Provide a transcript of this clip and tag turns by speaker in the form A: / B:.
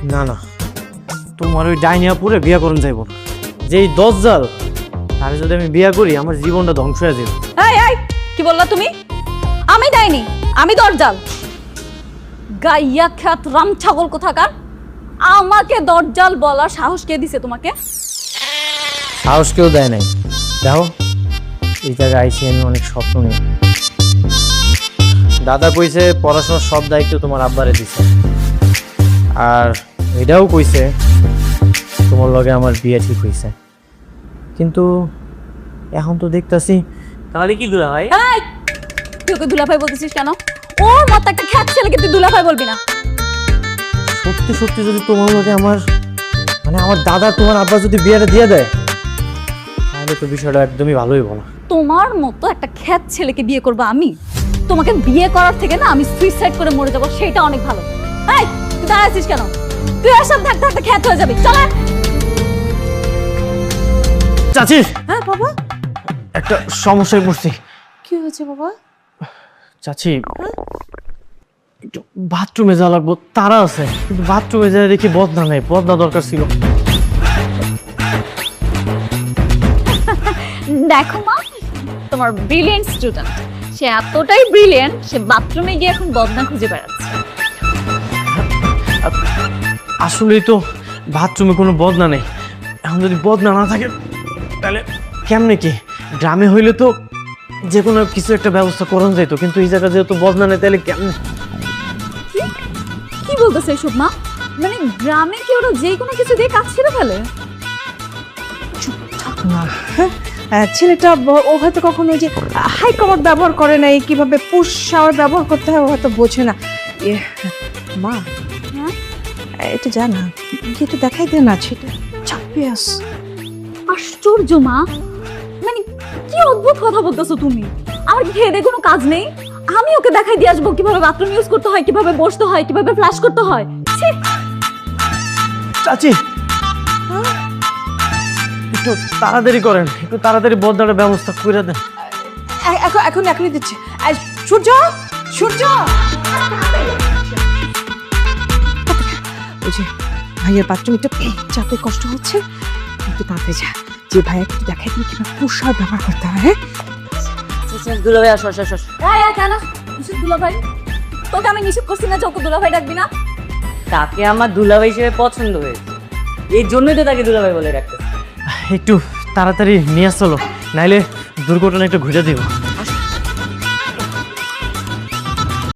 A: না না, তোমার ওই ডাইনিয়া পুরে বিয়া করুন যাইব না। যেই দজ্জাল তারে যদি আমি বিয়া করি আমার জীবনটা ধ্বংস হয়ে যাবে।
B: এই এই কি বললা তুমি? আমি ডাইনি, আমি দরজাল। গাইয়া খ্যাত রাম ছাগল কোথাকার, আমাকে দরজাল বলার সাহস কে দিছে তোমাকে?
A: সাহস কেউ দেয় নাই। দেখো এই জায়গায় আইসি আমি অনেক স্বপ্ন নিয়ে। দাদা কইছে পড়াশোনার সব দায়িত্ব তোমার আব্বারে দিছে, আর এটাও কইছে তোমার লগে আমার বিয়ে ঠিক হইছে। কিন্তু এখন তো দেখতাছি তাহলে কি দুলা ভাই?
B: এই তুই ওকে দুলাভাই বলতেছিস কেন? ওর মত একটা খ্যাত ছেলেকে তুই দুলাভাই বলবি না।
A: সত্যি সত্যি যদি তোমার লগে আমার আমার দাদা তোমার আব্বা যদি বিয়েটা দিয়ে দেয় তাহলে তো বিষয়টা একদমই ভালোই বলা।
B: তোমার মতো একটা খ্যাত ছেলেকে বিয়ে করবো আমি? তোমাকে বিয়ে করার থেকে না আমি সুইসাইড করে মরে যাবো, সেটা অনেক ভালো। এই তুই দাঁড়াচ্ছিস কেন? তুই আর সাথে থাকতে থাকতে খ্যাত হয়ে যাবি। চলে।
A: চাচি,
C: হ্যাঁ বাবা,
A: একটা সমস্যায় পড়ছি।
C: কি হয়েছে বাবা?
A: চাচি একটু বাথরুমে যাওয়া লাগবো, তারা আছে কিন্তু বাথরুমে যাই দেখি বদনা নেই, বদনা দরকার ছিল।
B: দেখো মা, তোমার ব্রিলিয়েন্ট স্টুডেন্ট, সে এতটাই ব্রিলিয়েন্ট সে বাথরুমে গিয়ে এখন বদনা খুঁজে বেড়াচ্ছে।
A: আসলেই তো বাথরুমে কোনো বদনা নেই। এখন যদি বদনা না থাকে তাহলে কেমনে কি? গ্রামে হইলে তো যে কোনো কিছু একটা ব্যবস্থা করানো যাইতো, কিন্তু এই জায়গা যেহেতু বদনা নেই তাহলে কেমন?
B: কি বলতেছে এসব মা? মানে গ্রামে কি ওরা যে কোনো কিছু দিয়ে কাজ ছেড়ে ফেলে?
C: না, ছেলেটা ও হয়তো কখনো ওই যে হাই কমার ব্যবহার করে নাই, কিভাবে পুশ শাওয়ার ব্যবহার করতে হয় ও হয়তো বোঝে না। মা,
B: হ্যাঁ
C: এটা জানা কি একটু দেখাই দে না, সেটা চাপিয়ে আস।
B: আশ্চর্য মা, মানে কি অদ্ভুত কথা বলতেছো তুমি। আমার কি খেয়ে দিয়ে কোনো কাজ নেই? আমি ওকে দেখাই দিয়ে আসবো কিভাবে বাথরুম ইউজ করতে হয়, কিভাবে বসতে হয়, কিভাবে ফ্লাশ করতে হয়। ছি!
A: চাচি একটু তাড়াতাড়ি করেন, একটু তাড়াতাড়ি বদনার ব্যবস্থা করে দেন।
C: এখনই দিচ্ছে। সূর্য, সূর্য, ওই যে ভাইয়ের বাথরুম একটু চাপে কষ্ট হচ্ছে, একটু তাড়াতাড়ি যা। যে ভাই একটু দেখাই দিবি কিভাবে পুশ শাওয়ার ব্যবহার করতে হয়। হ্যাঁ
A: দুলাভাই আসো আসো আসো।
B: কেন নিষেধ দুলাভাই? তোকে আমি নিষেধ করছি না যে ওকে দুলাভাই ডাকবি না?
D: তাকে আমার দুলাভাই হিসেবে পছন্দ হয়েছে, এই জন্যই তো তাকে দুলাভাই বলে রাখতেছে।
A: একটু তাড়াতাড়ি নিয়ে চলো, নাইলে দুর্ঘটনা একটু ঘুরে দিব।